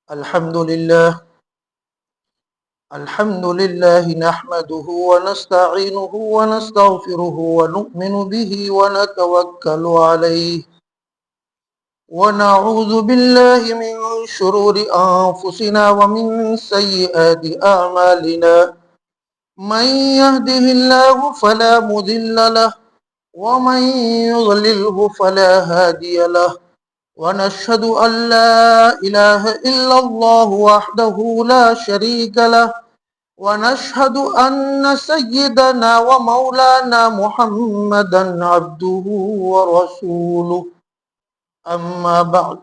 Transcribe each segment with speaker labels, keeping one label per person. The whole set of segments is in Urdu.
Speaker 1: الحمد لله نحمده ونستعينه ونستغفره ونؤمن به ونتوكل عليه ونعوذ بالله من شرور أنفسنا ومن سيئات أعمالنا من يهده الله فلا مضل له ومن يضلله فلا هادي له ونشهد أن لا إله إلا الله وحده لا شريك له ونشهد أن سيدنا ومولانا محمدا عبده ورسوله أما بعد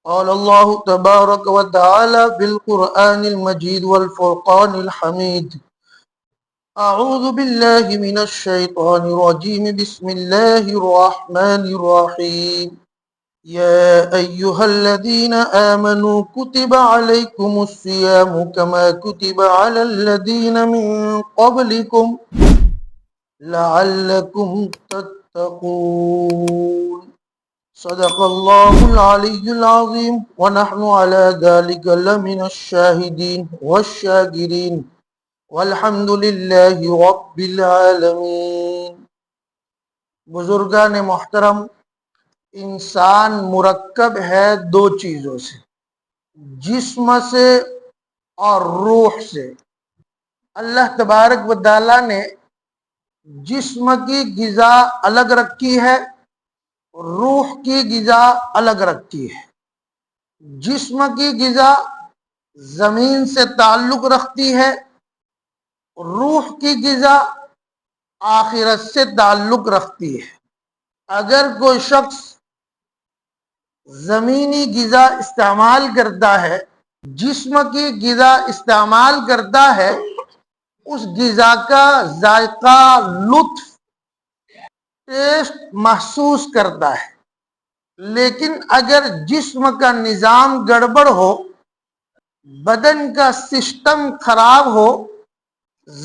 Speaker 1: قال الله تبارك وتعالى في القرآن المجيد والفرقان الحميد أعوذ بالله من الشيطان الرجيم بسم الله الرحمن الرحيم يا أيها الذين آمنوا كتب عليكم الصيام كما كتب على الذين من قبلكم لعلكم تتقون صدق الله العلي العظيم ونحن على ذلك لمن الشاهدين والشاكرين والحمد لله رب العالمين۔ بزرگان محترم، انسان مرکب ہے دو چیزوں سے، جسم سے اور روح سے۔ اللہ تبارک و تعالیٰ نے جسم کی غذا الگ رکھی ہے، روح کی غذا الگ رکھی ہے۔ جسم کی غذا زمین سے تعلق رکھتی ہے، روح کی غذا آخرت سے تعلق رکھتی ہے۔ اگر کوئی شخص زمینی غذا استعمال کرتا ہے، جسم کی غذا استعمال کرتا ہے، اس غذا کا ذائقہ، لطف، ٹیسٹ محسوس کرتا ہے۔ لیکن اگر جسم کا نظام گڑبڑ ہو، بدن کا سسٹم خراب ہو،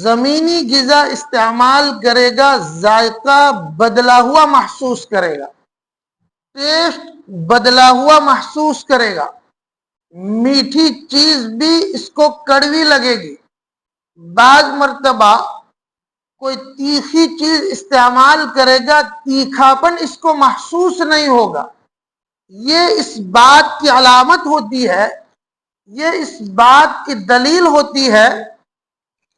Speaker 1: زمینی غذا استعمال کرے گا، ذائقہ بدلا ہوا محسوس کرے گا، ٹیسٹ بدلا ہوا محسوس کرے گا، میٹھی چیز بھی اس کو کڑوی لگے گی، بعض مرتبہ کوئی تیکھی چیز استعمال کرے گا، تیکھاپن اس کو محسوس نہیں ہوگا۔ یہ اس بات کی علامت ہوتی ہے، یہ اس بات کی دلیل ہوتی ہے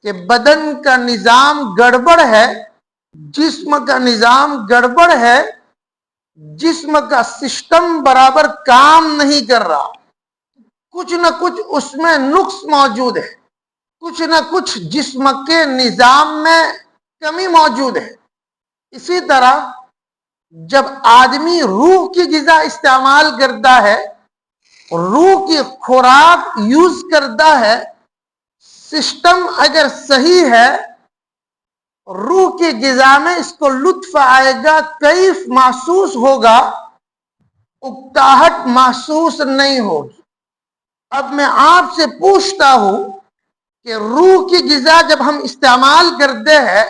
Speaker 1: کہ بدن کا نظام گڑبڑ ہے، جسم کا نظام گڑبڑ ہے، جسم کا سسٹم برابر کام نہیں کر رہا، کچھ نہ کچھ اس میں نقص موجود ہے، کچھ نہ کچھ جسم کے نظام میں کمی موجود ہے۔ اسی طرح جب آدمی روح کی غذا استعمال کرتا ہے، روح کی خوراک یوز کرتا ہے، سسٹم اگر صحیح ہے، روح کی غذا میں اس کو لطف آئے گا، کیف محسوس ہوگا، اکتاہٹ محسوس نہیں ہوگی۔ اب میں آپ سے پوچھتا ہوں کہ روح کی غذا جب ہم استعمال کرتے ہیں،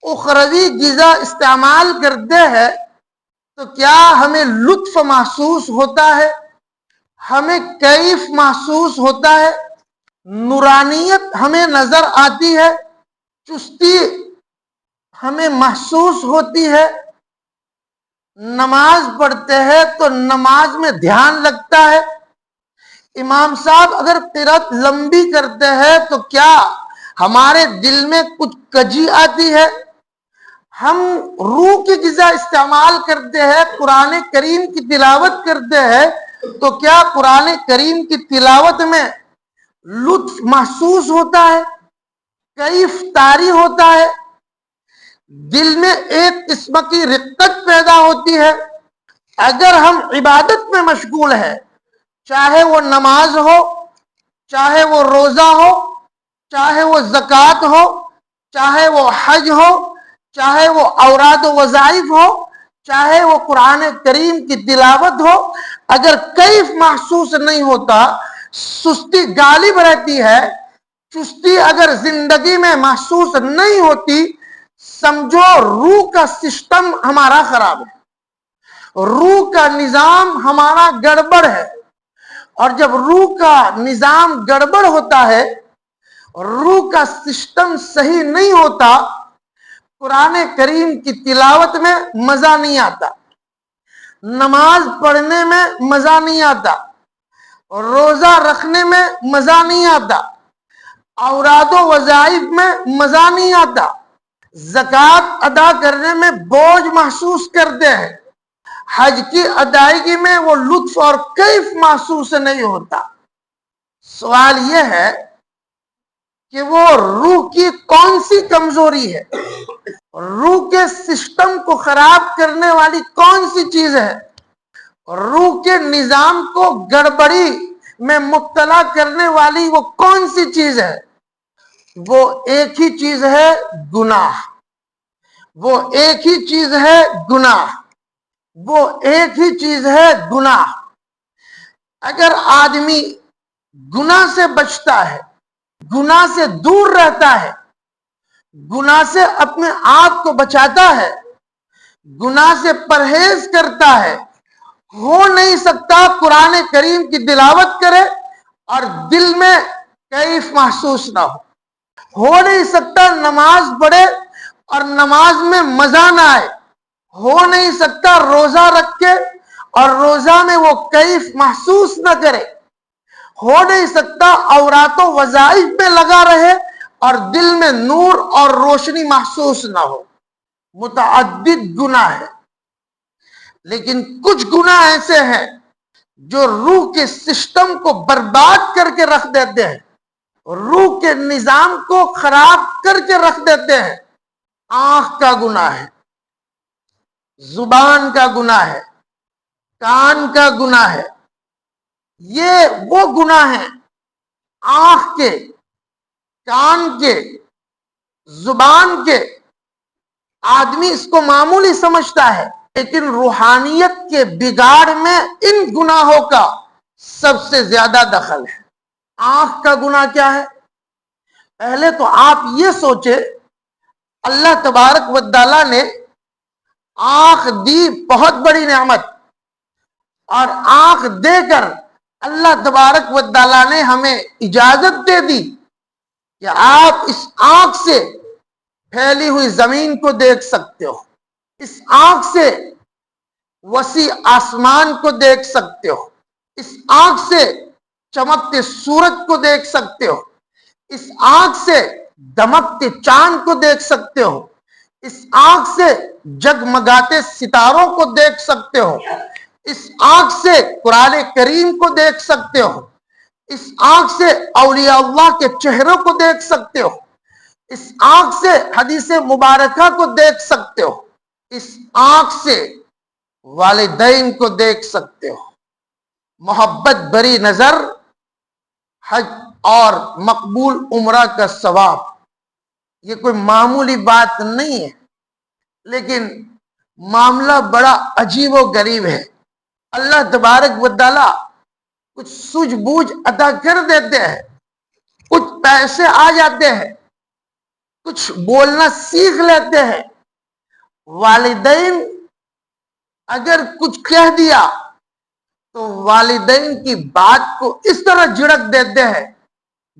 Speaker 1: اخروی غذا استعمال کرتے ہیں، تو کیا ہمیں لطف محسوس ہوتا ہے؟ ہمیں کیف محسوس ہوتا ہے؟ نورانیت ہمیں نظر آتی ہے؟ چستی ہمیں محسوس ہوتی ہے؟ نماز پڑھتے ہیں تو نماز میں دھیان لگتا ہے؟ امام صاحب اگر قرات لمبی کرتے ہیں تو کیا ہمارے دل میں کچھ کجی آتی ہے؟ ہم روح کی غذا استعمال کرتے ہیں، قرآن کریم کی تلاوت کرتے ہیں، تو کیا قرآن کریم کی تلاوت میں لطف محسوس ہوتا ہے، کیف طاری ہوتا ہے، دل میں ایک قسم کی رقت پیدا ہوتی ہے؟ اگر ہم عبادت میں مشغول ہیں، چاہے وہ نماز ہو، چاہے وہ روزہ ہو، چاہے وہ زکوٰۃ ہو، چاہے وہ حج ہو، چاہے وہ اوراد و وظائف ہو، چاہے وہ قرآن کریم کی تلاوت ہو، اگر کیف محسوس نہیں ہوتا، سستی غالب رہتی ہے، چستی اگر زندگی میں محسوس نہیں ہوتی، سمجھو روح کا سسٹم ہمارا خراب ہے، روح کا نظام ہمارا گڑبڑ ہے، اور جب روح کا نظام گڑبڑ ہوتا ہے، روح کا سسٹم صحیح نہیں ہوتا، قرآن کریم کی تلاوت میں مزہ نہیں آتا، نماز پڑھنے میں مزہ نہیں آتا، روزہ رکھنے میں مزہ نہیں آتا، اوراد و وظائف میں مزہ نہیں آتا، زکوٰۃ ادا کرنے میں بوجھ محسوس کرتے ہیں، حج کی ادائیگی میں وہ لطف اور کیف محسوس نہیں ہوتا۔ سوال یہ ہے کہ وہ روح کی کون سی کمزوری ہے، روح کے سسٹم کو خراب کرنے والی کون سی چیز ہے، روح کے نظام کو گڑبڑی میں مبتلا کرنے والی وہ کون سی چیز ہے؟ وہ ایک ہی چیز ہے گناہ، وہ ایک ہی چیز ہے گناہ، وہ ایک ہی چیز ہے گناہ۔ اگر آدمی گناہ سے بچتا ہے، گناہ سے دور رہتا ہے، گناہ سے اپنے آپ کو بچاتا ہے، گناہ سے پرہیز کرتا ہے، ہو نہیں سکتا قرآن کریم کی تلاوت کرے اور دل میں کیف محسوس نہ ہو نہیں سکتا نماز پڑھے اور نماز میں مزہ نہ آئے، ہو نہیں سکتا روزہ رکھ کے اور روزہ میں وہ کیف محسوس نہ کرے، ہو نہیں سکتا اورات و وظائف میں لگا رہے اور دل میں نور اور روشنی محسوس نہ ہو۔ متعدد گناہ ہے، لیکن کچھ گناہ ایسے ہیں جو روح کے سسٹم کو برباد کر کے رکھ دیتے ہیں، روح کے نظام کو خراب کر کے رکھ دیتے ہیں۔ آنکھ کا گناہ ہے، زبان کا گناہ ہے، کان کا گناہ ہے۔ یہ وہ گناہ ہیں، آنکھ کے، کان کے، زبان کے، آدمی اس کو معمولی سمجھتا ہے، لیکن روحانیت کے بگاڑ میں ان گناہوں کا سب سے زیادہ دخل ہے۔ آنکھ کا گناہ کیا ہے؟ پہلے تو آپ یہ سوچے، اللہ تبارک و تعالیٰ نے آنکھ دی، بہت بڑی نعمت، اور آنکھ دے کر اللہ تبارک و تعالیٰ نے ہمیں اجازت دے دی کہ آپ اس آنکھ سے پھیلی ہوئی زمین کو دیکھ سکتے ہو، اس آنکھ سے وسیع آسمان کو دیکھ سکتے ہو، اس آنکھ سے چمکتے سورج کو دیکھ سکتے ہو، اس آنکھ سے دمکتے چاند کو دیکھ سکتے ہو، اس آنکھ سے جگمگاتے ستاروں کو دیکھ سکتے ہو، اس آنکھ سے قرآن کریم کو دیکھ سکتے ہو، اس آنکھ سے اولیاء اللہ کے چہروں کو دیکھ سکتے ہو، اس آنکھ سے حدیث مبارکہ کو دیکھ سکتے ہو، اس آنکھ سے والدین کو دیکھ سکتے ہو۔ محبت بری نظر، حج اور مقبول عمرہ کا ثواب، یہ کوئی معمولی بات نہیں ہے، لیکن معاملہ بڑا عجیب و غریب ہے۔ اللہ تبارک و تعالیٰ کچھ سوجھ بوجھ عطا کر دیتے ہیں، کچھ پیسے آ جاتے ہیں، کچھ بولنا سیکھ لیتے ہیں۔ والدین اگر کچھ کہہ دیا تو والدین کی بات کو اس طرح جھڑک دیتے ہیں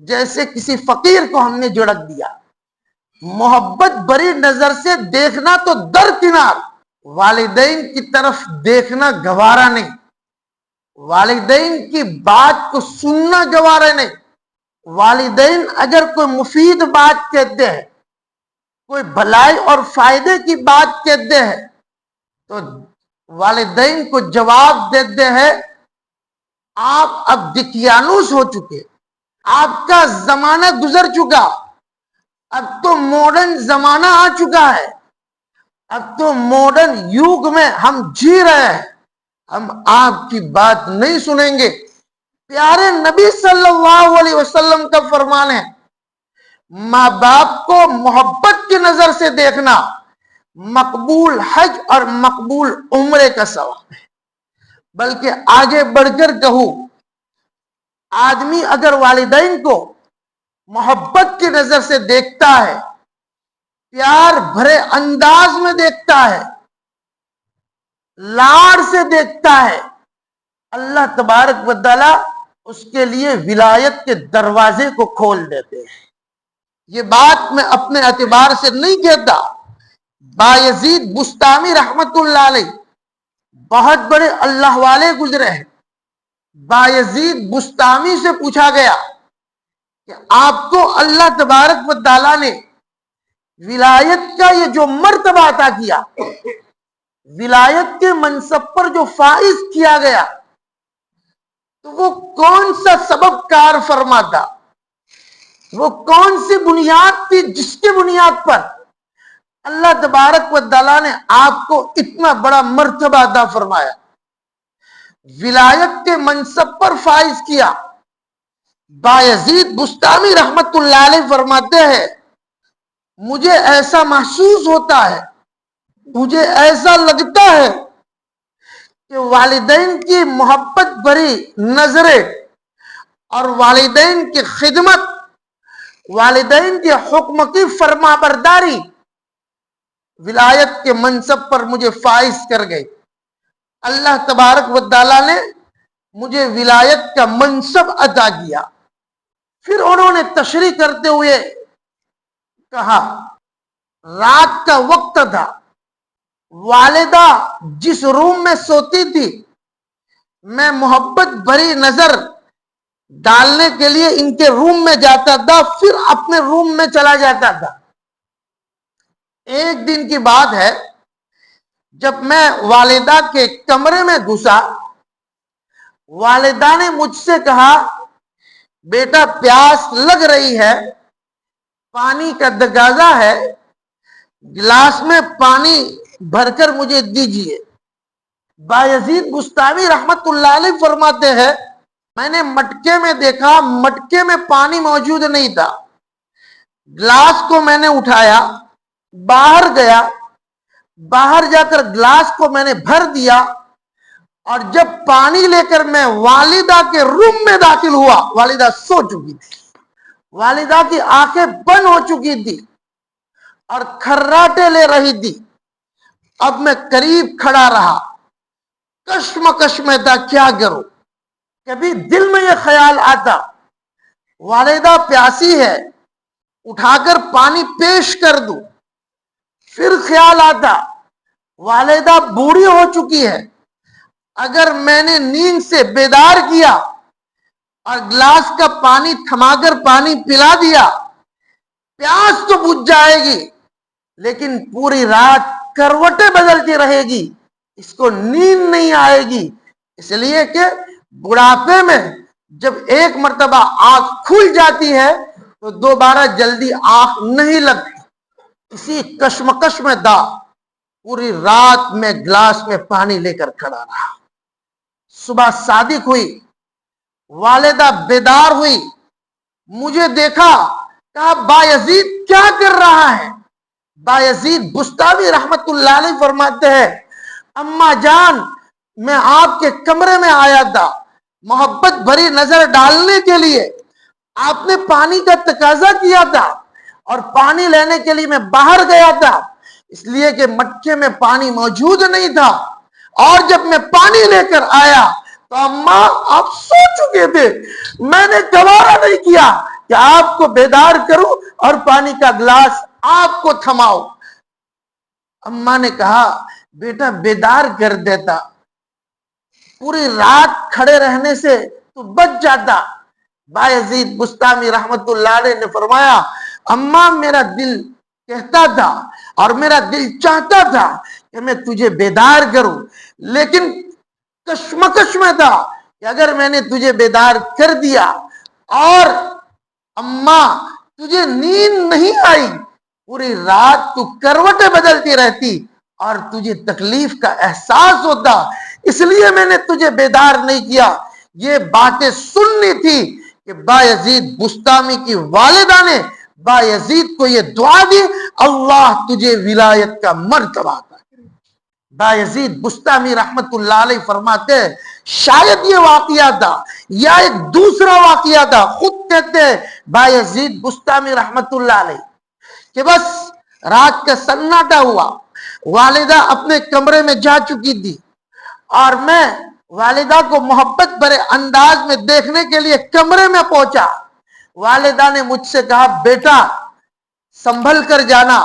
Speaker 1: جیسے کسی فقیر کو ہم نے جھڑک دیا۔ محبت بری نظر سے دیکھنا تو درکنار، والدین کی طرف دیکھنا گوارا نہیں، والدین کی بات کو سننا گوارا نہیں۔ والدین اگر کوئی مفید بات کہتے ہیں، کوئی بھلائی اور فائدے کی بات کہتے ہیں، تو والدین کو جواب دیتے ہیں، آپ اب دقیانوس ہو چکے، آپ کا زمانہ گزر چکا، اب تو ماڈرن زمانہ آ چکا ہے، اب تو ماڈرن یوگ میں ہم جی رہے ہیں، ہم آپ کی بات نہیں سنیں گے۔ پیارے نبی صلی اللہ علیہ وسلم کا فرمان ہے، ماں باپ کو محبت کی نظر سے دیکھنا مقبول حج اور مقبول عمرے کا ثواب ہے۔ بلکہ آگے بڑھ کر کہوں، آدمی اگر والدین کو محبت کی نظر سے دیکھتا ہے، پیار بھرے انداز میں دیکھتا ہے، لاڑ سے دیکھتا ہے، اللہ تبارک و تعالی اس کے لیے ولایت کے دروازے کو کھول دیتے ہیں۔ یہ بات میں اپنے اعتبار سے نہیں کہتا، بایزید بستامی رحمت اللہ علیہ بہت بڑے اللہ والے گزرے ہیں۔ بایزید بستامی سے پوچھا گیا کہ آپ کو اللہ تبارک و تعالیٰ نے ولایت کا یہ جو مرتبہ عطا کیا، ولایت کے منصب پر جو فائز کیا گیا، تو وہ کون سا سبب کار فرما تھا، وہ کون سی بنیاد تھی جس کے بنیاد پر اللہ تبارک و تعالیٰ نے آپ کو اتنا بڑا مرتبہ عطا فرمایا، ولایت کے منصب پر فائز کیا؟ بایزید بستامی رحمت اللہ علیہ فرماتے ہیں مجھے ایسا محسوس ہوتا ہے، مجھے ایسا لگتا ہے کہ والدین کی محبت بھری نظریں اور والدین کی خدمت، والدین کے حکم کی فرما برداری ولایت کے منصب پر مجھے فائز کر گئی۔ اللہ تبارک و تعالیٰ نے مجھے ولایت کا منصب عطا کیا۔ پھر انہوں نے تشریح کرتے ہوئے کہا، رات کا وقت تھا، والدہ جس روم میں سوتی تھی، میں محبت بھری نظر ڈالنے کے لیے ان کے روم میں جاتا تھا، پھر اپنے روم میں چلا جاتا تھا۔ ایک دن کی بات ہے، جب میں والدہ کے کمرے میں گھسا، والدہ نے مجھ سے کہا، بیٹا پیاس لگ رہی ہے، پانی کا تقاضا ہے، گلاس میں پانی بھر کر مجھے دیجیے۔ بایزید بستامی رحمت اللہ علیہ فرماتے ہیں میں نے مٹکے میں دیکھا، مٹکے میں پانی موجود نہیں تھا، گلاس کو میں نے اٹھایا، باہر گیا، باہر جا کر گلاس کو میں نے بھر دیا، اور جب پانی لے کر میں والدہ کے روم میں داخل ہوا، والدہ سو چکی تھی، والدہ کی آنکھیں بند ہو چکی تھی اور کھراٹے لے رہی تھی۔ اب میں قریب کھڑا رہا، کشمکش میں تھا کیا کروں۔ کبھی دل میں یہ خیال آتا والدہ پیاسی ہے، اٹھا کر پانی پیش کر دوں، پھر خیال آتا والدہ بوڑھی ہو چکی ہے، اگر میں نے نیند سے بیدار کیا اور گلاس کا پانی تھما کر پانی پلا دیا، پیاس تو بجھ جائے گی لیکن پوری رات کروٹیں بدلتی رہے گی، اس کو نیند نہیں آئے گی، اس لیے کہ بڑھاپے میں جب ایک مرتبہ آنکھ کھل جاتی ہے تو دوبارہ جلدی آنکھ نہیں لگتی۔ اسی کشمکش میں تھا، پوری رات میں گلاس میں پانی لے کر کھڑا رہا۔ صبح صادق ہوئی، والدہ بیدار ہوئی، مجھے دیکھا، کہا بایزید کیا کر رہا ہے؟ بایزید بستامی رحمت اللہ علیہ فرماتے ہیں اماں جان، میں آپ کے کمرے میں آیا تھا محبت بھری نظر ڈالنے کے لیے، آپ نے پانی کا تقاضا کیا تھا اور پانی لینے کے لیے میں باہر گیا تھا، اس لیے کہ مٹکے میں پانی موجود نہیں تھا، اور جب میں پانی لے کر آیا تو اماں آپ سو چکے تھے، میں نے گوارا نہیں کیا کہ آپ کو بیدار کروں اور پانی کا گلاس آپ کو تھماؤ۔ اماں نے کہا بیٹا بیدار کر دیتا، پوری رات کھڑے رہنے سے تو بچ جاتا۔ بایزید بستامی رحمت اللہ علیہ نے فرمایا اماں میرا دل کہتا تھا اور میرا دل چاہتا تھا کہ میں تجھے بیدار کروں، لیکن کشمکش میں تھا کہ اگر میں نے تجھے بیدار کر دیا اور اماں تجھے نیند نہیں آئی، پوری رات تو کروٹیں بدلتی رہتی اور تجھے تکلیف کا احساس ہوتا، اس لیے میں نے تجھے بیدار نہیں کیا۔ یہ باتیں سننی تھی کہ بایزید بستامی کی والدہ نے بایزید کو یہ دعا دی، اللہ تجھے ولایت کا مرتبہ عطا کرے۔ بایزید بستامی رحمت اللہ علیہ فرماتے ہیں شاید یہ واقعہ تھا یا ایک دوسرا واقعہ تھا، خود کہتے ہیں بایزید بستامی رحمت اللہ علیہ کہ بس رات کا سناٹا ہوا، والدہ اپنے کمرے میں جا چکی تھی اور میں والدہ کو محبت بھرے انداز میں دیکھنے کے لیے کمرے میں پہنچا. والدہ نے مجھ سے کہا بیٹا سنبھل کر جانا,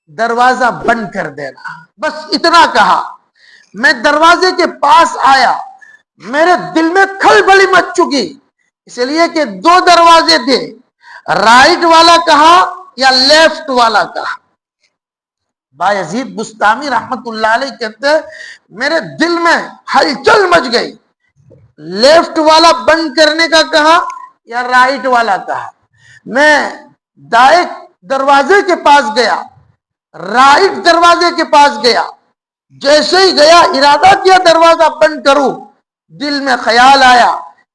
Speaker 1: دروازہ بند کر دینا. بس اتنا کہا. میں دروازے کے پاس آیا, میرے دل میں کھلبلی مچ چکی, اس لیے کہ دو دروازے تھے, رائٹ والا کہا یا لیفٹ والا کہا. بایزید بسطامی رحمت اللہ علیہ کہتے ہیں میرے دل میں ہلچل مچ گئی, لیفٹ والا بند کرنے کا کہا یا رائٹ والا کہا. میں دائیں دروازے کے پاس گیا, رائٹ دروازے کے پاس گیا. جیسے ہی گیا ارادہ کیا دروازہ بند کروں, دل میں خیال آیا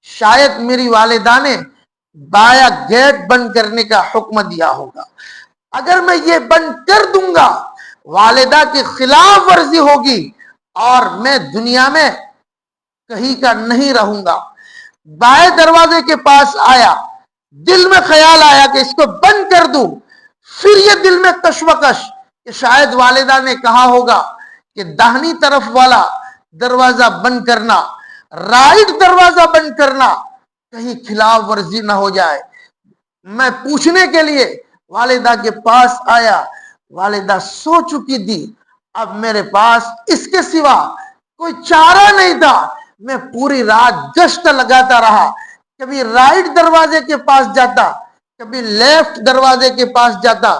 Speaker 1: شاید میری والدہ نے بایا گیٹ بند کرنے کا حکم دیا ہوگا, اگر میں یہ بند کر دوں گا والدہ کی خلاف ورزی ہوگی اور میں دنیا میں کہیں کا نہیں رہوں گا. بائیں دروازے کے پاس آیا, دل میں خیال آیا کہ اس کو بند کر دوں, پھر یہ دل میں کشمکش کہ شاید والدہ نے کہا ہوگا کہ داہنی طرف والا دروازہ بند کرنا, رائٹ دروازہ بند کرنا, کہیں خلاف ورزی نہ ہو جائے. میں پوچھنے کے لیے والدہ کے پاس آیا, والدہ سو چکی تھی. اب میرے پاس اس کے سوا کوئی چارہ نہیں تھا. میں پوری رات گشت لگاتا رہا, کبھی رائٹ دروازے کے پاس جاتا, کبھی لیفٹ دروازے کے پاس جاتا,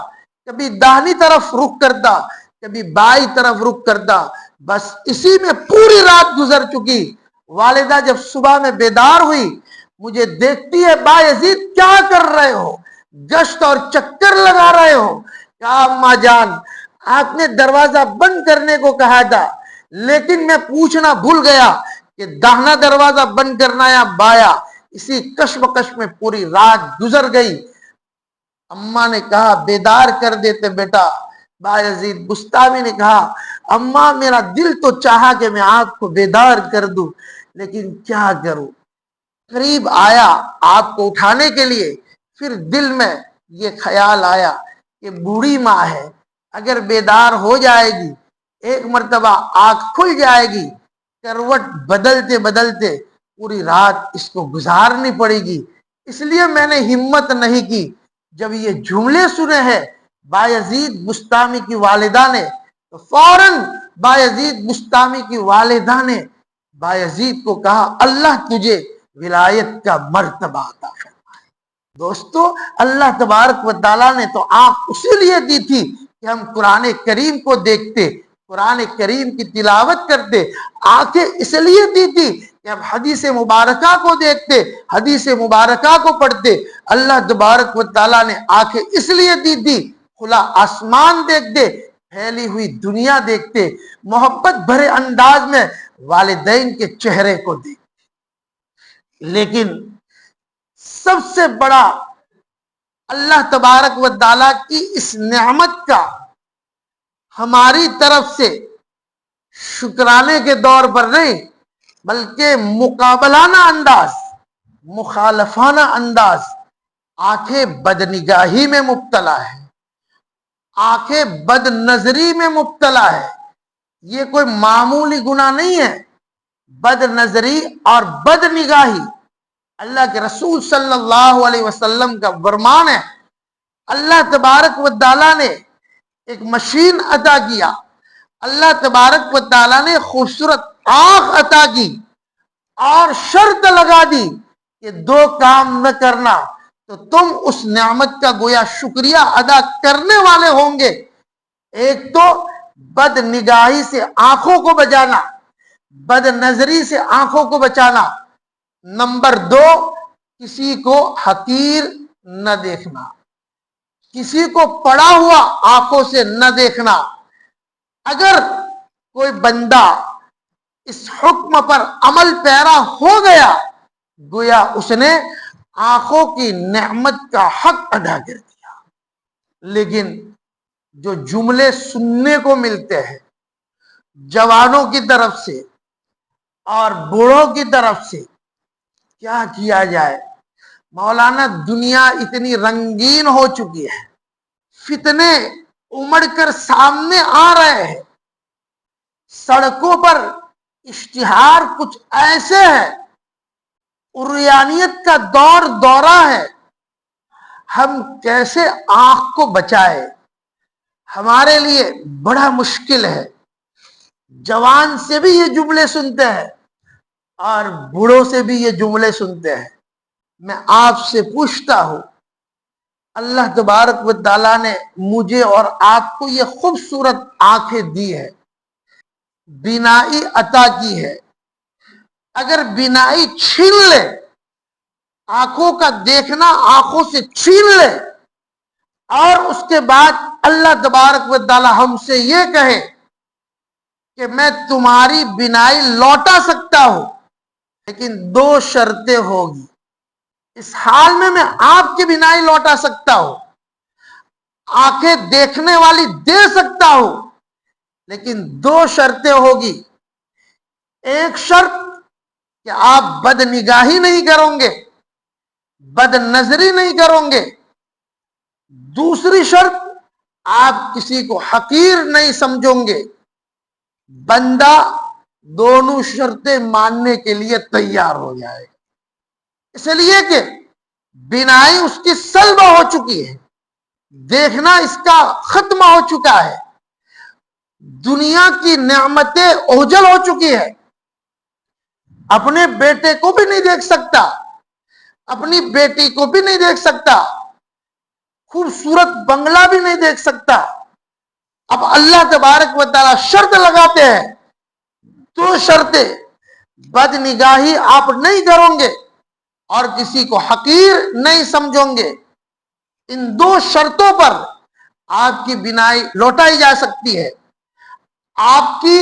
Speaker 1: کبھی داہنی طرف رخ کرتا, کبھی بائیں طرف رخ کرتا. بس اسی میں پوری رات گزر چکی. والدہ جب صبح میں بیدار ہوئی مجھے دیکھتی ہے, بایزید کیا کر رہے ہو, گشت اور چکر لگا رہے ہو. کہا اماں جان آپ نے دروازہ بند کرنے کو کہا تھا, لیکن میں پوچھنا بھول گیا کہ داہنا دروازہ بند کرنا یا بایا. اسی کشمکش میں پوری رات گزر گئی. اماں نے کہا بیدار کر دیتے بیٹا. بایزید بسطامی نے کہا اماں میرا دل تو چاہا کہ میں آپ کو بیدار کر دوں, لیکن کیا کروں. قریب آیا آپ کو اٹھانے کے لیے, پھر دل میں یہ خیال آیا کہ بوڑھی ماں ہے, اگر بیدار ہو جائے گی ایک مرتبہ آنکھ کھل جائے گی, کروٹ بدلتے بدلتے پوری رات اس کو گزارنی پڑے گی. اس لیے میں نے ہمت نہیں کی. جب یہ جملے سنے ہیں بایزید بسطامی کی والدہ نے, تو فوراً بایزید بسطامی کی والدہ نے بایزید کو کہا اللہ تجھے ولایت کا مرتبہ عطا فرمائے. دوستو اللہ تبارک و تعالیٰ نے تو آنکھ اسی لیے دی تھی کہ ہم قرآن کریم کو دیکھتے, قرآن کریم کی تلاوت کرتے. آنکھیں اس لیے دی تھی کہ ہم حدیث مبارکہ کو دیکھتے, حدیث مبارکہ کو پڑھتے. اللہ تبارک و تعالیٰ نے آنکھیں اس لیے دی تھی کھلا آسمان دیکھتے, پھیلی ہوئی دنیا دیکھتے, محبت بھرے انداز میں والدین کے چہرے کو دیکھتے. لیکن سب سے بڑا اللہ تبارک و تعالیٰ کی اس نعمت کا ہماری طرف سے شکرانے کے طور پر نہیں بلکہ مقابلانہ انداز, مخالفانہ انداز, آنکھیں بدنگاہی میں مبتلا ہے, آنکھیں بد نظری میں مبتلا ہے. یہ کوئی معمولی گناہ نہیں ہے. بد نظری اور بد نگاہی اللہ کے رسول صلی اللہ علیہ وسلم کا فرمان ہے. اللہ تبارک و تعالیٰ نے ایک مشین عطا کیا, اللہ تبارک و تعالیٰ نے خوبصورت آنکھ عطا کی اور شرط لگا دی کہ دو کام نہ کرنا تو تم اس نعمت کا گویا شکریہ ادا کرنے والے ہوں گے. ایک تو بد نگاہی سے آنکھوں کو بچانا, بد نظری سے آنکھوں کو بچانا. نمبر دو, کسی کو حقیر نہ دیکھنا, کسی کو پڑا ہوا آنکھوں سے نہ دیکھنا. اگر کوئی بندہ اس حکم پر عمل پیرا ہو گیا گویا اس نے آنکھوں کی نعمت کا حق ادا کر دیا. لیکن جو جملے سننے کو ملتے ہیں جوانوں کی طرف سے اور بوڑھوں کی طرف سے, کیا کیا جائے. مولانا دنیا اتنی رنگین ہو چکی ہے, فتنے امڑ کر سامنے آ رہے ہیں, سڑکوں پر اشتہار کچھ ایسے ہے، عریانیت کا دورہ ہے، ہم کیسے آنکھ کو بچائے ہمارے لیے بڑا مشکل ہے۔ جوان سے بھی یہ جملے سنتے ہیں اور بوڑھوں سے بھی یہ جملے سنتے ہیں۔ میں آپ سے پوچھتا ہوں، اللہ تبارک و تعالیٰ نے مجھے اور آپ کو یہ خوبصورت آنکھیں دی ہے، بینائی عطا کی ہے، اگر بینائی چھین لے، آنکھوں کا دیکھنا آنکھوں سے چھین لے، اور اس کے بعد اللہ تبارک و تعالیٰ ہم سے یہ کہے کہ میں تمہاری بینائی لوٹا سکتا ہوں، لیکن 2 شرطیں ہوگی۔ اس حال میں آپ کی بینائی لوٹا سکتا ہوں، آنکھیں دیکھنے والی دے سکتا ہوں، لیکن 2 شرطیں ہوگی۔ ایک شرط کہ آپ بد نگاہی نہیں کرو گے، بد نظری نہیں کرو گے۔ دوسری شرط، آپ کسی کو حقیر نہیں سمجھو گے۔ بندہ دونوں شرطیں ماننے کے لیے تیار ہو جائے گا، اس لیے کہ بینائی اس کی سلب ہو چکی ہے، دیکھنا اس کا ختم ہو چکا ہے، دنیا کی نعمتیں اوجل ہو چکی ہے، اپنے بیٹے کو بھی نہیں دیکھ سکتا، اپنی بیٹی کو بھی نہیں دیکھ سکتا، خوبصورت بنگلہ بھی نہیں دیکھ سکتا۔ اب اللہ تبارک و تعالی شرط لگاتے ہیں، 2 شرطیں، بد نگاہی آپ نہیں کرو گے اور کسی کو حقیر نہیں سمجھو گے۔ ان 2 شرطوں پر آپ کی بینائی لوٹائی جا سکتی ہے، آپ کی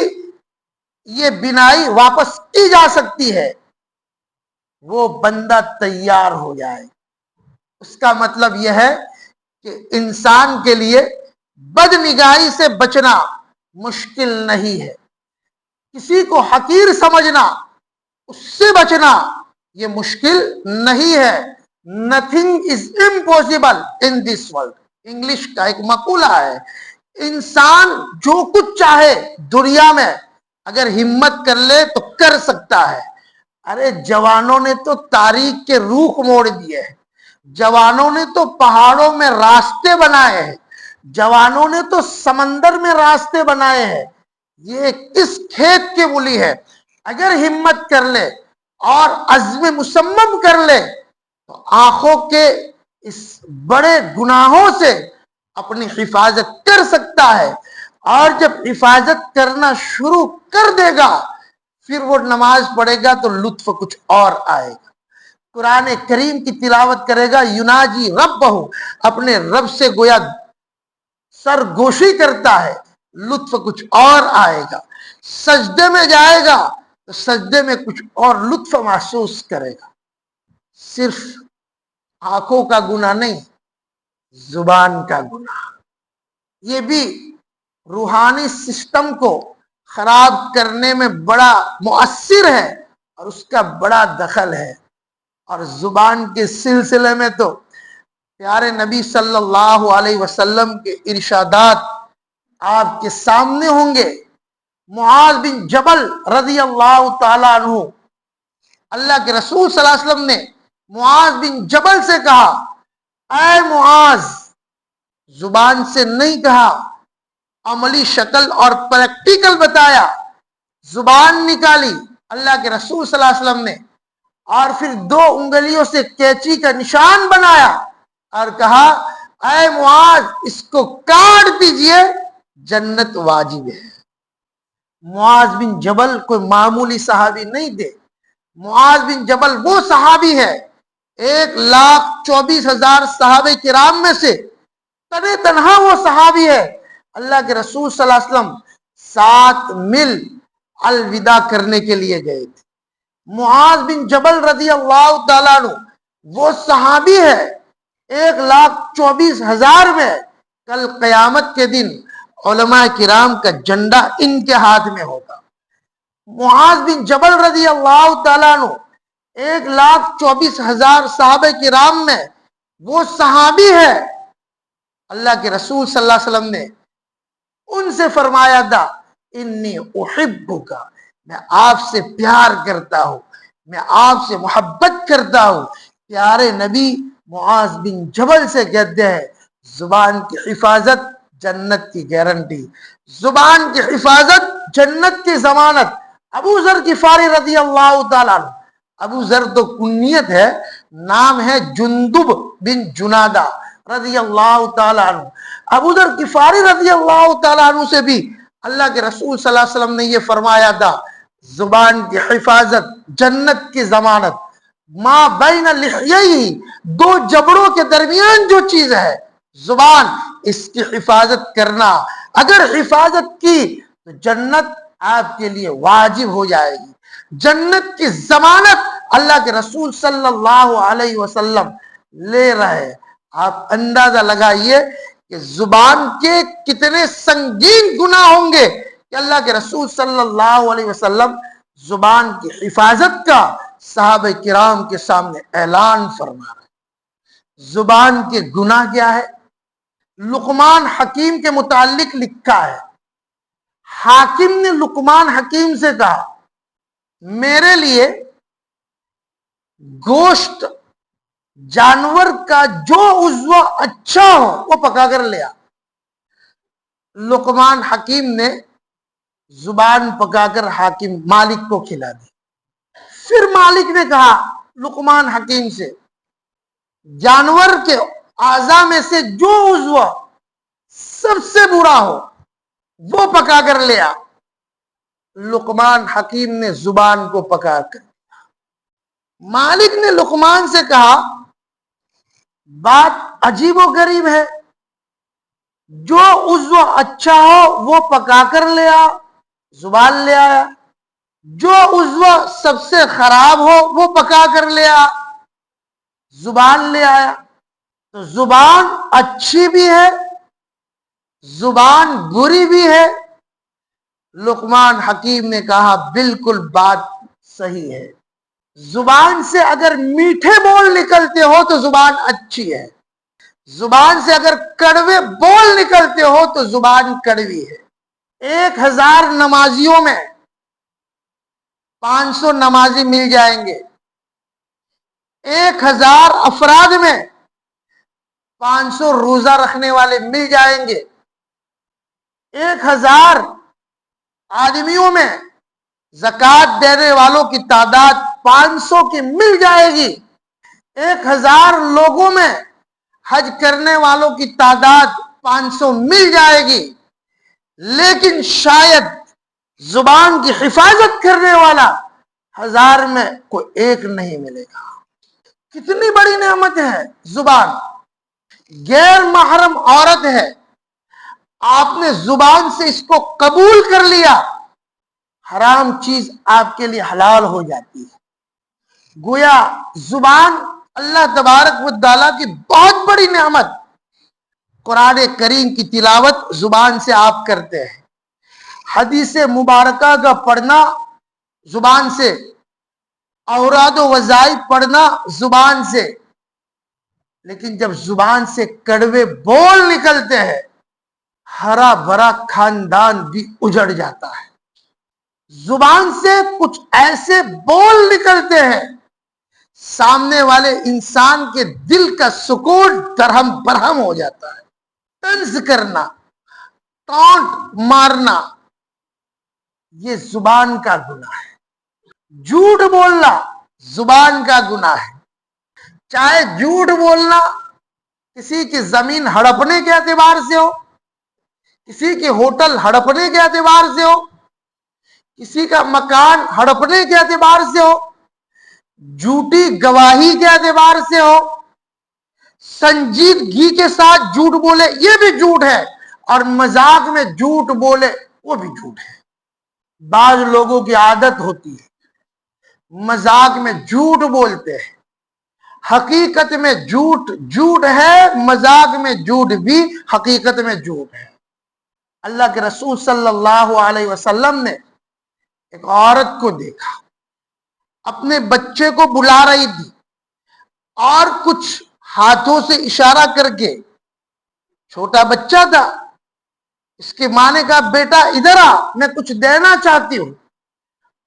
Speaker 1: یہ بینائی واپس کی جا سکتی ہے۔ وہ بندہ تیار ہو جائے، اس کا مطلب یہ ہے کہ انسان کے لیے بد نگاہی سے بچنا مشکل نہیں ہے، کسی کو حقیر سمجھنا، اس سے بچنا یہ مشکل نہیں ہے۔ Nothing is impossible in this world، English کا ایک مقولہ ہے، انسان جو کچھ چاہے دنیا میں اگر ہمت کر لے تو کر سکتا ہے۔ ارے جوانوں نے تو تاریخ کے رخ موڑ دیے ہیں، جوانوں نے تو پہاڑوں میں راستے بنائے ہیں، جوانوں نے تو سمندر میں راستے بنائے ہیں۔ یہ کس کھیت کے مولی ہے، اگر ہمت کر لے اور عزم مصمم کر لے تو آنکھوں کے اس بڑے گناہوں سے اپنی حفاظت کر سکتا ہے، اور جب حفاظت کرنا شروع کر دے گا پھر وہ نماز پڑھے گا تو لطف کچھ اور آئے گا، قرآن کریم کی تلاوت کرے گا، یناجی ربہ، اپنے رب سے گویا سرگوشی کرتا ہے، لطف کچھ اور آئے گا، سجدے میں جائے گا تو سجدے میں کچھ اور لطف محسوس کرے گا۔ صرف آنکھوں کا گناہ نہیں، زبان کا گناہ، یہ بھی روحانی سسٹم کو خراب کرنے میں بڑا مؤثر ہے اور اس کا بڑا دخل ہے۔ اور زبان کے سلسلے میں تو پیارے نبی صلی اللہ علیہ وسلم کے ارشادات آپ کے سامنے ہوں گے۔ معاذ بن جبل رضی اللہ تعالیٰ عنہ، اللہ کے رسول صلی اللہ علیہ وسلم نے معاذ بن جبل سے کہا، اے معاذ، زبان سے نہیں کہا، عملی شکل اور پریکٹیکل بتایا، زبان نکالی اللہ کے رسول صلی اللہ علیہ وسلم نے، اور پھر 2 انگلیوں سے کینچی کا نشان بنایا اور کہا، اے معاذ، اس کو کاٹ دیجئے، جنت واجب ہے۔ معاذ بن جبل کوئی معمولی صحابی نہیں تھے، معاذ بن جبل وہ صحابی ہے 1,24,000 صحابہ کرام میں سے تنے تنہا وہ صحابی ہے۔ اللہ کے رسول صلی اللہ علیہ وسلم 7 میل الوداع کرنے کے لیے گئے تھے۔ معاذ بن جبل رضی اللہ تعالیٰ عنہ وہ صحابی ہے 1,24,000 میں، کل قیامت کے دن علماء کرام کا جھنڈا ان کے ہاتھ میں ہوگا۔ معاذ بن جبل رضی اللہ تعالیٰ عنہ 1,24,000 صحابہ کرام میں وہ صحابی ہے، اللہ کے رسول صلی اللہ علیہ وسلم نے ان سے فرمایا تھا، انی احبک، میں آپ سے پیار کرتا ہوں، میں آپ سے محبت کرتا ہوں۔ پیارے نبی معاذ بن جبل سے کہتے ہیں زبان کی حفاظت جنت کی گارنٹی، زبان کی حفاظت جنت کی ضمانت۔ ابو ذر غفاری رضی اللہ تعالیٰ عنہ، ابو ذر تو کنیت ہے، نام ہے جندب بن جنادہ رضی اللہ تعالیٰ عنہ۔ ابو ذر غفاری رضی اللہ تعالیٰ عنہ سے بھی اللہ کے رسول صلی اللہ علیہ وسلم نے یہ فرمایا تھا زبان کی حفاظت جنت کی ضمانت۔ ما بین لحییہ، دو جبڑوں کے درمیان جو چیز ہے زبان، اس کی حفاظت کرنا، اگر حفاظت کی تو جنت آپ کے لیے واجب ہو جائے گی، جنت کی ضمانت اللہ کے رسول صلی اللہ علیہ وسلم لے رہے۔ آپ اندازہ لگائیے کہ زبان کے کتنے سنگین گناہ ہوں گے کہ اللہ کے رسول صلی اللہ علیہ وسلم زبان کی حفاظت کا صحابہ کرام کے سامنے اعلان فرما رہے۔ زبان کے گناہ کیا ہے؟ لقمان حکیم کے متعلق لکھا ہے، حاکم نے لقمان حکیم سے کہا میرے لیے گوشت جانور کا جو عضو اچھا ہو وہ پکا کر لیا۔ لقمان حکیم نے زبان پکا کر حاکم مالک کو کھلا دی۔ پھر مالک نے کہا لقمان حکیم سے جانور کے اعضاء میں سے جو عضو سب سے برا ہو وہ پکا کر لیا۔ لقمان حکیم نے زبان کو پکا کر، مالک نے لقمان سے کہا بات عجیب و غریب ہے، جو عضو اچھا ہو وہ پکا کر لیا، زبان لے آیا، جو عضو سب سے خراب ہو وہ پکا کر لیا، زبان لے آیا۔ تو زبان اچھی بھی ہے، زبان بری بھی ہے۔ لقمان حکیم نے کہا بالکل بات صحیح ہے، زبان سے اگر میٹھے بول نکلتے ہو تو زبان اچھی ہے، زبان سے اگر کڑوے بول نکلتے ہو تو زبان کڑوی ہے۔ 1000 نمازیوں میں 500 نمازی مل جائیں گے، 1000 افراد میں 500 روزہ رکھنے والے مل جائیں گے، 1000 آدمیوں میں زکوٰۃ دینے والوں کی تعداد 500 کی مل جائے گی، 1000 لوگوں میں حج کرنے والوں کی تعداد 500 مل جائے گی، لیکن شاید زبان کی حفاظت کرنے والا 1000 میں کوئی ایک نہیں ملے گا۔ کتنی بڑی نعمت ہے زبان۔ غیر محرم عورت ہے، آپ نے زبان سے اس کو قبول کر لیا، حرام چیز آپ کے لیے حلال ہو جاتی ہے۔ گویا زبان اللہ تبارک و تعالیٰ کی بہت بڑی نعمت۔ قرآن کریم کی تلاوت زبان سے آپ کرتے ہیں، حدیث مبارکہ کا پڑھنا زبان سے، اوراد و وظائف پڑھنا زبان سے، لیکن جب زبان سے کڑوے بول نکلتے ہیں ہرا بھرا خاندان بھی اجڑ جاتا ہے۔ زبان سے کچھ ایسے بول نکلتے ہیں سامنے والے انسان کے دل کا سکون درہم برہم ہو جاتا ہے۔ طنز کرنا، ٹانٹ مارنا، یہ زبان کا گناہ ہے۔ جھوٹ بولنا زبان کا گناہ ہے، چاہے جھوٹ بولنا کسی کی زمین ہڑپنے کے اعتبار سے ہو، کسی کے ہوٹل ہڑپنے کے اعتبار سے ہو، کسی کا مکان ہڑپنے کے اعتبار سے ہو، جھوٹی گواہی کے اعتبار سے ہو، سنجیدگی کے ساتھ جھوٹ بولے یہ بھی جھوٹ ہے، اور مذاق میں جھوٹ بولے وہ بھی جھوٹ ہے۔ بعض لوگوں کی عادت ہوتی ہے مذاق میں جھوٹ بولتے ہیں، حقیقت میں جھوٹ جھوٹ ہے، مذاق میں جھوٹ بھی حقیقت میں جھوٹ ہے۔ اللہ کے رسول صلی اللہ علیہ وسلم نے ایک عورت کو دیکھا، اپنے بچے کو بلا رہی تھی اور کچھ ہاتھوں سے اشارہ کر کے، چھوٹا بچہ تھا، اس کی ماں نے کہا بیٹا ادھر آ، میں کچھ دینا چاہتی ہوں۔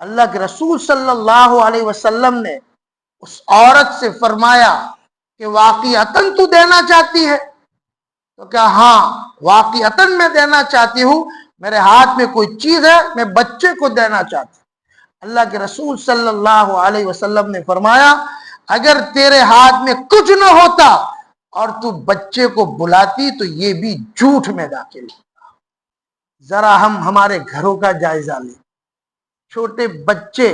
Speaker 1: اللہ کے رسول صلی اللہ علیہ وسلم نے اس عورت سے فرمایا کہ واقعتاً تو دینا چاہتی ہے؟ تو کہا ہاں واقعتاً میں دینا چاہتی ہوں، میرے ہاتھ میں کوئی چیز ہے، میں بچے کو دینا چاہتی ہوں۔ اللہ کے رسول صلی اللہ علیہ وسلم نے فرمایا اگر تیرے ہاتھ میں کچھ نہ ہوتا اور تو بچے کو بلاتی تو یہ بھی جھوٹ میں داخل ہوتا۔ ذرا ہم ہمارے گھروں کا جائزہ لیں، چھوٹے بچے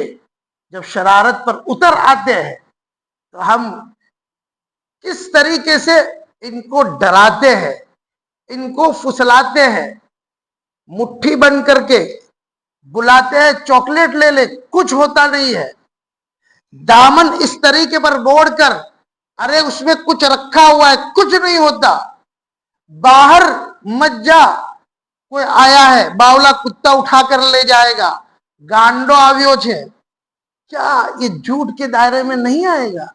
Speaker 1: جب شرارت پر اتر آتے ہیں تو ہم کس طریقے سے ان کو ڈراتے ہیں، ان کو پھسلاتے ہیں، مٹھی بند کر کے بلاتے ہیں چاکلیٹ لے لے، کچھ ہوتا نہیں ہے، دامن اس طریقے پر موڑ کر ارے اس میں کچھ رکھا ہوا ہے، کچھ نہیں ہوتا، باہر مت جا، کوئی آیا ہے باولا کتا اٹھا کر لے جائے گا، گانڈو آویو چھے، کیا یہ جھوٹ کے دائرے میں نہیں آئے گا؟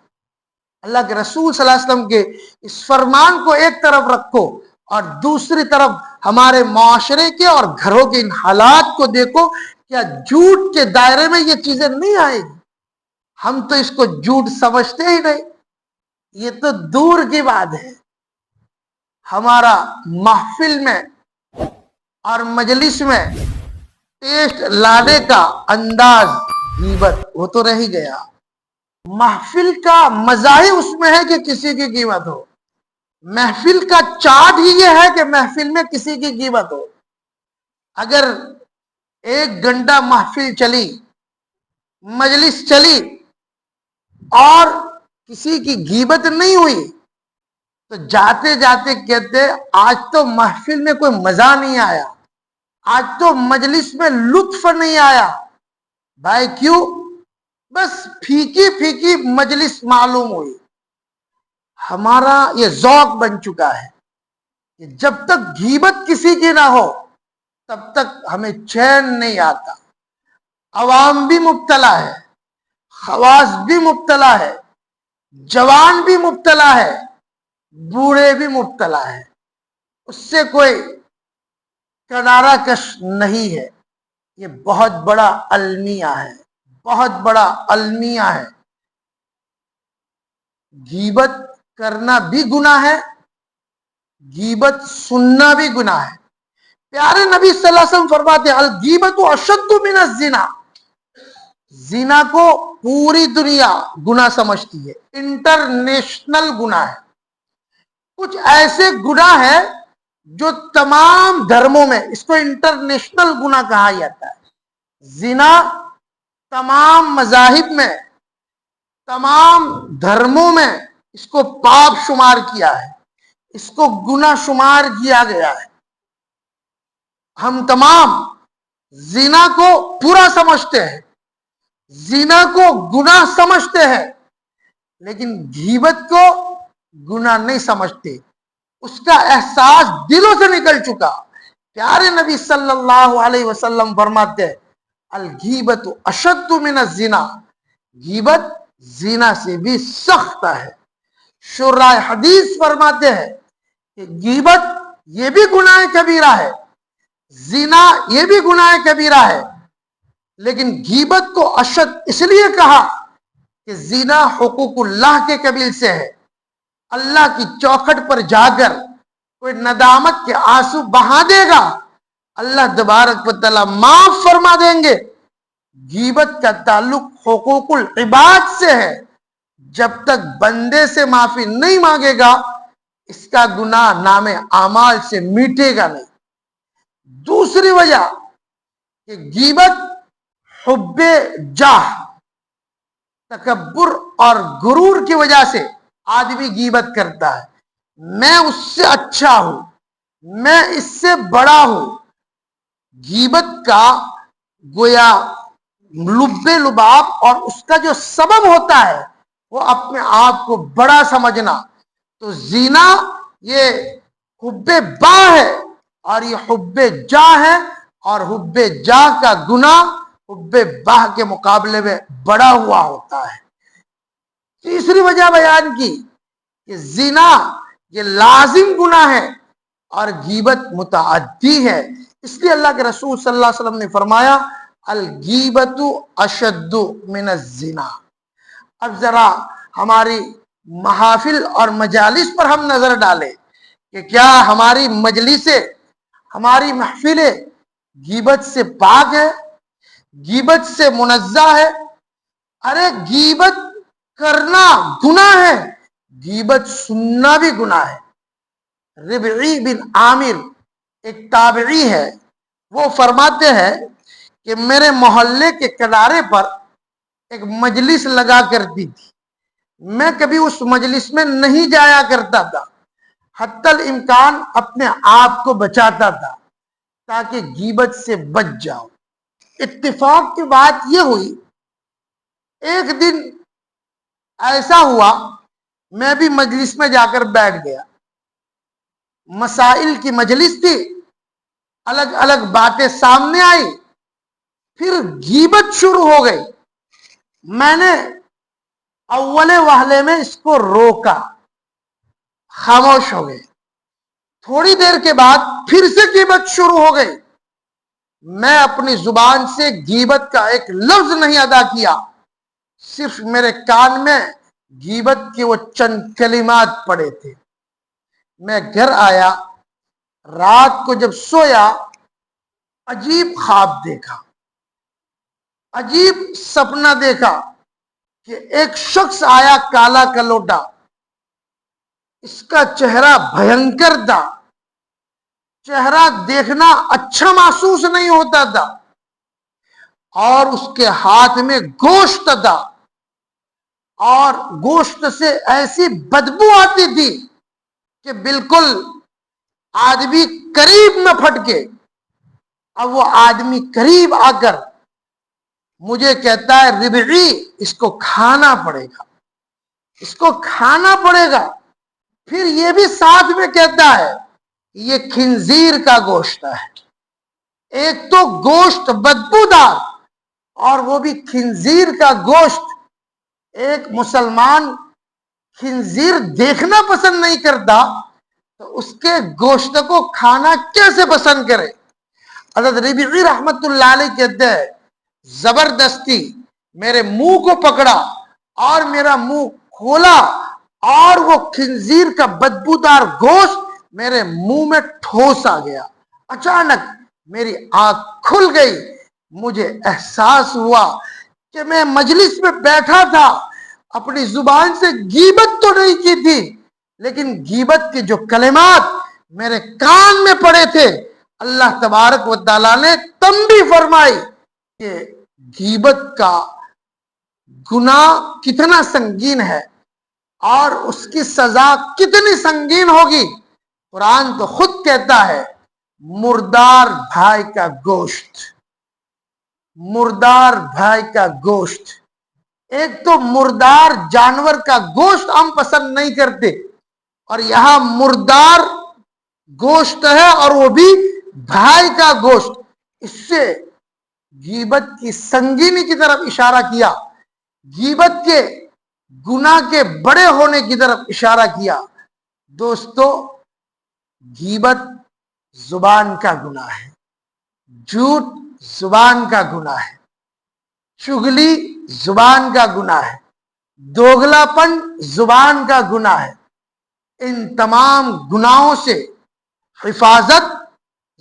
Speaker 1: اللہ کے رسول صلی اللہ علیہ وسلم کے اس فرمان کو ایک طرف رکھو اور دوسری طرف ہمارے معاشرے کے اور گھروں کے ان حالات کو دیکھو، کیا جھوٹ کے دائرے میں یہ چیزیں نہیں آئے گی؟ ہم تو اس کو جھوٹ سمجھتے ہی نہیں، یہ تو دور کی بات ہے۔ ہمارا محفل میں اور مجلس میں ٹیسٹ لانے کا انداز غیبت وہ تو رہ ہی گیا۔ محفل کا مزہ ہی اس میں ہے کہ کسی کی غیبت ہو، محفل کا چارٹ ہی یہ ہے کہ محفل میں کسی کی غیبت ہو۔ اگر 1 گھنٹہ محفل چلی، مجلس چلی اور کسی کی غیبت نہیں ہوئی تو جاتے جاتے کہتے آج تو محفل میں کوئی مزہ نہیں آیا، آج تو مجلس میں لطف نہیں آیا۔ بھائی کیوں؟ بس پھیکی پھیکی مجلس معلوم ہوئی۔ ہمارا یہ ذوق بن چکا ہے کہ جب تک غیبت کسی کی نہ ہو تب تک ہمیں چین نہیں آتا۔ عوام بھی مبتلا ہے، خواص بھی مبتلا ہے، جوان بھی مبتلا ہے، بوڑھے بھی مبتلا ہے، اس سے کوئی کنارہ کش نہیں ہے۔ یہ بہت بڑا المیہ ہے، بہت بڑا المیہ ہے۔ غیبت کرنا بھی گناہ ہے، غیبت سننا بھی گناہ ہے۔ پیارے نبی صلی اللہ علیہ وسلم فرماتے ہیں الغیبت اشد من الزنا، زنا کو پوری دنیا گناہ سمجھتی ہے، انٹرنیشنل گناہ ہے۔ کچھ ایسے گناہ ہے جو تمام دھرموں میں اس کو انٹرنیشنل گناہ کہا جاتا ہے۔ زنا تمام مذاہب میں، تمام دھرموں میں اس کو پاپ شمار کیا ہے، اس کو گناہ شمار کیا گیا ہے۔ ہم تمام زنا کو برا سمجھتے ہیں، زنا کو گناہ سمجھتے ہیں، لیکن غیبت کو گناہ نہیں سمجھتے، اس کا احساس دلوں سے نکل چکا۔ پیارے نبی صلی اللہ علیہ وسلم فرماتے ہیں الغیبت اشد من الزنا، غیبت زنا سے بھی سخت ہے۔ شراح حدیث فرماتے ہیں کہ غیبت یہ بھی گناہ کبیرہ ہے، زنا یہ بھی گناہ کبیرہ ہے، لیکن غیبت کو اشد اس لیے کہا کہ زنا حقوق اللہ کے قبیل سے ہے۔ اللہ کی چوکھٹ پر جا کر کوئی ندامت کے آنسو بہا دے گا، اللہ تبارک و تعالی معاف فرما دیں گے۔ غیبت کا تعلق حقوق العباد سے ہے، جب تک بندے سے معافی نہیں مانگے گا اس کا گناہ نام اعمال سے میٹے گا نہیں۔ دوسری وجہ کہ غیبت حب جاہ، تکبر اور غرور کی وجہ سے آدمی غیبت کرتا ہے، میں اس سے اچھا ہوں، میں اس سے بڑا ہوں۔ غیبت کا گویا لب لباب اور اس کا جو سبب ہوتا ہے وہ اپنے آپ کو بڑا سمجھنا۔ تو زنا یہ حب با ہے اور یہ حب جا ہے، اور حب جا کا گناہ حب باہ کے مقابلے میں بڑا ہوا ہوتا ہے۔ تیسری وجہ بیان کی کہ زنا یہ لازم گناہ ہے اور غیبت متعدی ہے، اس لیے اللہ کے رسول صلی اللہ علیہ وسلم نے فرمایا الغیبت اشد من الزنا۔ اب ذرا ہماری محافل اور مجالس پر ہم نظر ڈالیں کہ کیا ہماری مجلسیں، ہماری محفلیں غیبت سے پاک ہے، غیبت سے منزہ ہے؟ ارے غیبت کرنا گناہ ہے، غیبت سننا بھی گناہ ہے۔ ربعی بن عامر ایک تابعی ہے، وہ فرماتے ہیں کہ میرے محلے کے کنارے پر ایک مجلس لگا کرتی تھی، میں کبھی اس مجلس میں نہیں جایا کرتا تھا، حتی الامکان اپنے آپ کو بچاتا تھا تاکہ غیبت سے بچ جاؤ۔ اتفاق کی بات یہ ہوئی، ایک دن ایسا ہوا میں بھی مجلس میں جا کر بیٹھ گیا، مسائل کی مجلس تھی، الگ الگ باتیں سامنے آئی، پھر غیبت شروع ہو گئی۔ میں نے اول وہلے میں اس کو روکا، خاموش ہو گئے۔ تھوڑی دیر کے بعد پھر سے غیبت شروع ہو گئی، میں اپنی زبان سے غیبت کا ایک لفظ نہیں ادا کیا، صرف میرے کان میں غیبت کے وہ چند کلمات پڑے تھے۔ میں گھر آیا، رات کو جب سویا عجیب خواب دیکھا، عجیب سپنا دیکھا کہ ایک شخص آیا کالا کلوٹا، اس کا چہرہ بھینکر تھا، چہرہ دیکھنا اچھا محسوس نہیں ہوتا تھا، اور اس کے ہاتھ میں گوشت تھا، اور گوشت سے ایسی بدبو آتی تھی کہ بالکل آدمی قریب میں پھٹکے۔ اب وہ آدمی قریب آ کر مجھے کہتا ہے ربعی اس کو کھانا پڑے گا، اس کو کھانا پڑے گا۔ پھر یہ بھی ساتھ میں کہتا ہے یہ خنزیر کا گوشت ہے۔ ایک تو گوشت بدبودار اور وہ بھی خنزیر کا گوشت۔ ایک مسلمان خنزیر دیکھنا پسند نہیں کرتا تو اس کے گوشت کو کھانا کیسے پسند کرے؟ حضرت ربیعی رحمت اللہ علیہ کہتے ہیں زبردستی میرے منہ کو پکڑا اور میرا منہ کھولا، اور وہ خنزیر کا بدبودار گوشت میرے منہ میں ٹھوس آ گیا۔ اچانک میری آنکھ کھل گئی، مجھے احساس ہوا کہ میں مجلس میں بیٹھا تھا، اپنی زبان سے غیبت تو نہیں کی تھی، لیکن غیبت کے جو کلمات میرے کان میں پڑے تھے، اللہ تبارک و تعالیٰ نے تنبیہ فرمائی کہ غیبت کا گناہ کتنا سنگین ہے اور اس کی سزا کتنی سنگین ہوگی۔ قرآن تو خود کہتا ہے مردار بھائی کا گوشت، مردار بھائی کا گوشت۔ ایک تو مردار جانور کا گوشت ہم پسند نہیں کرتے، اور یہاں مردار گوشت ہے اور وہ بھی بھائی کا گوشت۔ اس سے غیبت کی سنگینی کی طرف اشارہ کیا، غیبت کے گناہ کے بڑے ہونے کی طرف اشارہ کیا۔ دوستو، غیبت زبان کا گناہ ہے، جھوٹ زبان کا گناہ ہے، چغلی زبان کا گناہ ہے، دوگلا پن زبان کا گناہ ہے۔ ان تمام گناہوں سے حفاظت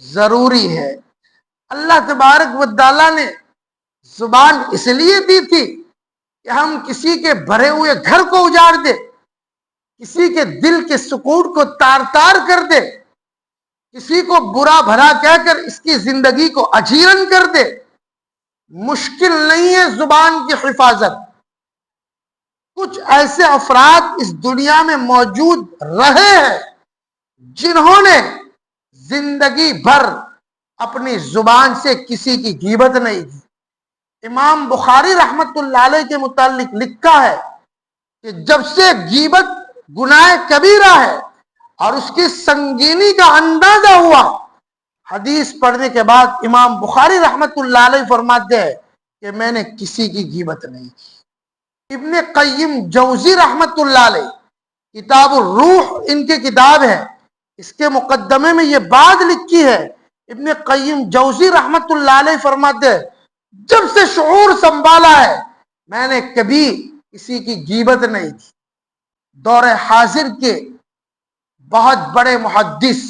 Speaker 1: ضروری ہے۔ اللہ تبارک و تعالیٰ نے زبان اس لیے دی تھی کہ ہم کسی کے بھرے ہوئے گھر کو اجاڑ دے، کسی کے دل کے سکون کو تار تار کر دے، کسی کو برا بھلا کہہ کر اس کی زندگی کو اجیرن کر دے۔ مشکل نہیں ہے زبان کی حفاظت۔ کچھ ایسے افراد اس دنیا میں موجود رہے ہیں جنہوں نے زندگی بھر اپنی زبان سے کسی کی غیبت نہیں کی۔ امام بخاری رحمت اللہ علیہ کے متعلق لکھا ہے کہ جب سے غیبت گناہ کبیرہ ہے اور اس کی سنگینی کا اندازہ ہوا، حدیث پڑھنے کے بعد امام بخاری رحمت اللہ علیہ فرماتے ہیں کہ میں نے کسی کی غیبت نہیں کی۔ ابن قیم جوزی رحمت اللہ علیہ کتاب الروح ان کی کتاب ہے، اس کے مقدمے میں یہ بات لکھی ہے، ابن قیم جوزی رحمت اللہ علیہ فرماتے ہیں جب سے شعور سنبھالا ہے میں نے کبھی کسی کی غیبت نہیں کی۔ دور حاضر کے بہت بڑے محدث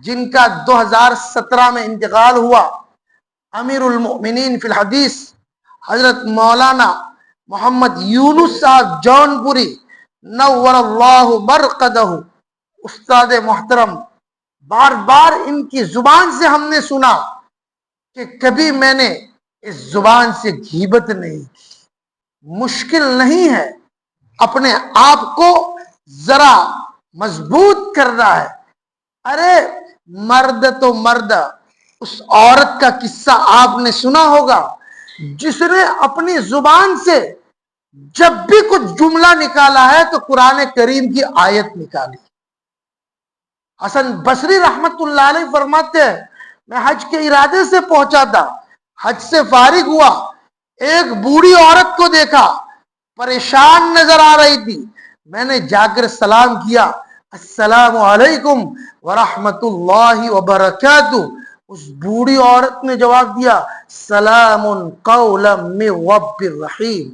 Speaker 1: جن کا 2017 میں انتقال ہوا، امیر المؤمنین فی الحدیث حضرت مولانا محمد یونس صاحب جون پوری نور اللہ مرقدہ، استاد محترم، بار بار ان کی زبان سے ہم نے سنا کہ کبھی میں نے اس زبان سے غیبت نہیں کی۔ مشکل نہیں ہے، اپنے آپ کو ذرا مضبوط کرنا ہے۔ ارے مرد تو مرد، اس عورت کا قصہ آپ نے سنا ہوگا جس نے اپنی زبان سے جب بھی کچھ جملہ نکالا ہے تو قرآن کریم کی آیت نکالی۔ حسن بصری رحمت اللہ علیہ فرماتے ہیں میں حج کے ارادے سے پہنچا تھا، حج سے فارغ ہوا، ایک بوڑھی عورت کو دیکھا، پریشان نظر آ رہی تھی۔ میں نے جا کر سلام کیا، السلام علیکم ورحمت اللہ وبرکاتہ۔ اس بوڑھی عورت نے جواب دیا سلام قولا من رب الرحیم۔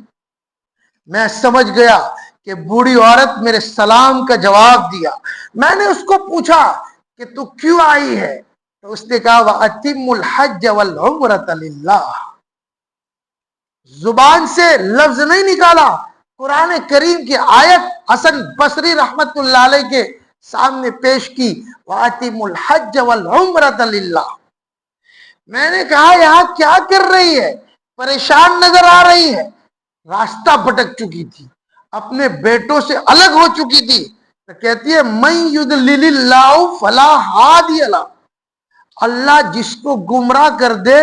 Speaker 1: میں سمجھ گیا کہ بوڑھی عورت میرے سلام کا جواب دیا۔ میں نے اس کو پوچھا کہ تو کیوں آئی ہے؟ تو اس نے کہا وَأَتِمُّ الْحَجَّ وَالْعُمْرَةَ لِلَّهِ۔ زبان سے لفظ نہیں نکالا، قرآن کریم کی آیت حسن بصری رحمت اللہ علیہ کے سامنے پیش کی، وَأَتِمُّ الْحَجَّ وَالْعُمْرَةَ لِلَّهِ۔ میں نے کہا یہاں کیا کر رہی ہے؟ پریشان نظر آ رہی ہے، راستہ بھٹک چکی تھی، اپنے بیٹوں سے الگ ہو چکی تھی۔ تو کہتی ہے مَن یُضْلِلِ اللَّهُ فَلَا هَادِیَ لَهُ۔ اللہ جس کو گمراہ کر دے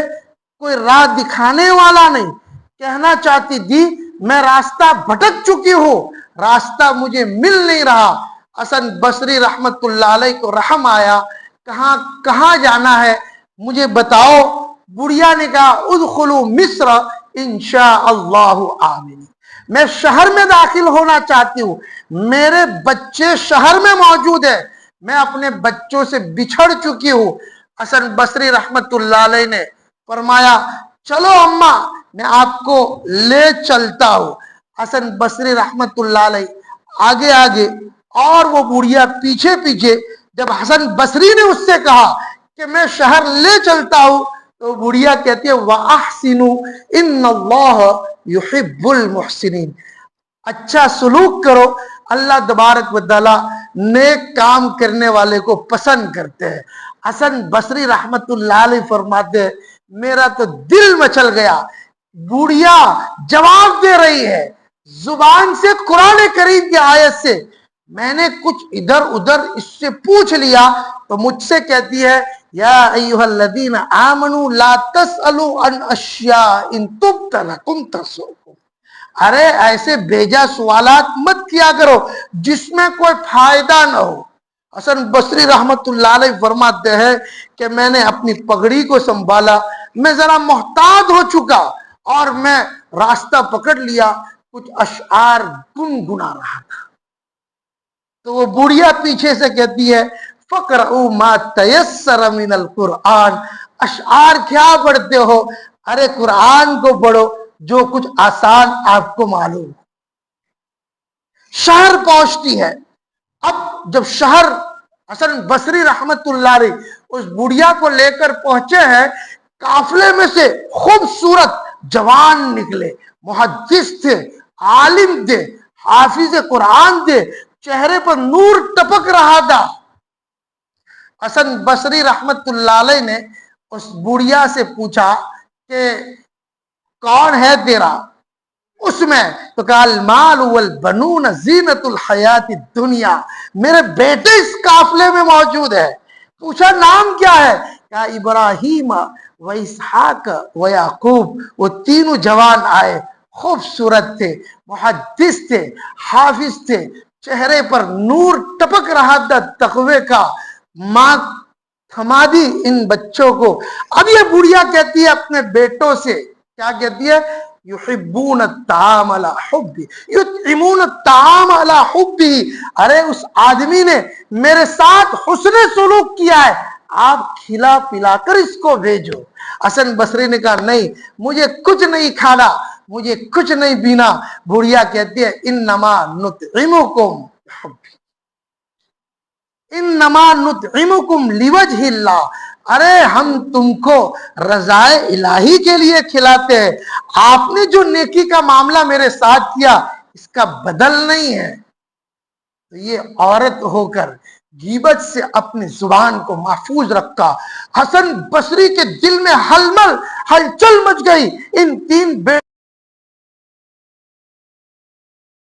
Speaker 1: کوئی راہ دکھانے والا نہیں۔ کہنا چاہتی تھی میں راستہ بھٹک چکی ہوں، راستہ مجھے مل نہیں رہا۔ حسن بصری رحمت اللہ علیہ کو رحم آیا، کہاں جانا ہے مجھے بتاؤ۔ بڑھیا نے کہا ادخلوا مصر انشاء اللہ آمین۔ میں شہر میں داخل ہونا چاہتی ہوں، میرے بچے شہر میں موجود ہیں، میں اپنے بچوں سے بچھڑ چکی ہوں۔ حسن بصری رحمت اللہ علیہ نے فرمایا چلو اماں میں آپ کو لے چلتا ہوں۔ حسن بصری رحمت اللہ علیہ آگے آگے اور وہ بوڑھیا پیچھے پیچھے۔ جب حسن بصری نے اس سے کہا کہ میں شہر لے چلتا ہوں تو بوڑھیا کہتی ہے وَأَحْسِنُوا إِنَّ اللَّهَ يُحِبُّ الْمُحْسِنِينَ۔ اچھا سلوک کرو، اللہ تبارک و تعالی نیک کام کرنے والے کو پسند کرتے ہیں۔ حسن بصری رحمت اللہ علیہ فرماتے ہیں میرا تو دل مچل گیا، بوڑھیا جواب دے رہی ہے زبان سے قرآن کریم کی آیت سے۔ میں نے کچھ ادھر ادھر اس سے پوچھ لیا تو مجھ سے کہتی ہے یا ایھا الذین آمنوا لا تسألوا عن اشیاء ان تبد لکم تسؤکم۔ ارے ایسے بیجا سوالات مت کیا کرو جس میں کوئی فائدہ نہ ہو۔ حسن بصری رحمت اللہ علیہ فرماتے ہیں کہ میں نے اپنی پگڑی کو سنبھالا، میں ذرا محتاط ہو چکا اور میں راستہ پکڑ لیا، کچھ اشعار گنگنا رہا تھا۔ تو وہ بوڑھیا پیچھے سے کہتی ہے فَقْرَؤُوا مَا تَيَسَّرَ مِنَ الْقُرْآنِ۔ اشعار کیا پڑھتے ہو؟ ارے قرآن کو پڑھو جو کچھ آسان آپ کو معلوم۔ شہر پہنچتی ہے۔ اب جب شہر حسن بصری رحمت اللہ علیہ اس بڑھیا کو لے کر پہنچے ہیں، قافلے میں سے خوبصورت جوان نکلے، محدث تھے، عالم تھے، حافظ قرآن تھے، چہرے پر نور ٹپک رہا تھا۔ حسن بصری رحمت اللہ علیہ نے اس بڑھیا سے پوچھا کہ کون ہے تیرا؟ اس میں تو کہا المال والبنون زینت الحیات الدنیا، میرے بیٹے اس قافلے میں موجود ہے۔ پوچھا نام کیا ہے؟ کہا ابراہیم و اسحاق و یعقوب۔ وہ تینوں جوان آئے، خوبصورت تھے، محدث تھے، حافظ تھے، چہرے پر نور ٹپک رہا تھا تقوی کا۔ ماں تھما دی ان بچوں کو۔ اب یہ بڑھیا کہتی ہے اپنے بیٹوں سے، کیا کہتی ہے؟ یحبون الطعام علی حبہ یطعمون الطعام علی حبہ۔ ارے اس آدمی نے میرے ساتھ حسن سلوک کیا ہے، آپ کھلا پلا کر اس کو بھیجو. حسن بصری نے کہا نہیں مجھے کچھ نہیں کھانا, مجھے کچھ نہیں پینا. بڑھیا کہتی ہے انما نطعمکم انما نطعمکم لوجہ اللہ, ارے ہم تم کو رضائے الہی کے لیے کھلاتے ہیں, آپ نے جو نیکی کا معاملہ میرے ساتھ کیا اس کا بدل نہیں ہے. تو یہ عورت ہو کر غیبت سے اپنی زبان کو محفوظ رکھا. حسن بصری کے دل میں ہلچل مچ گئی. ان 3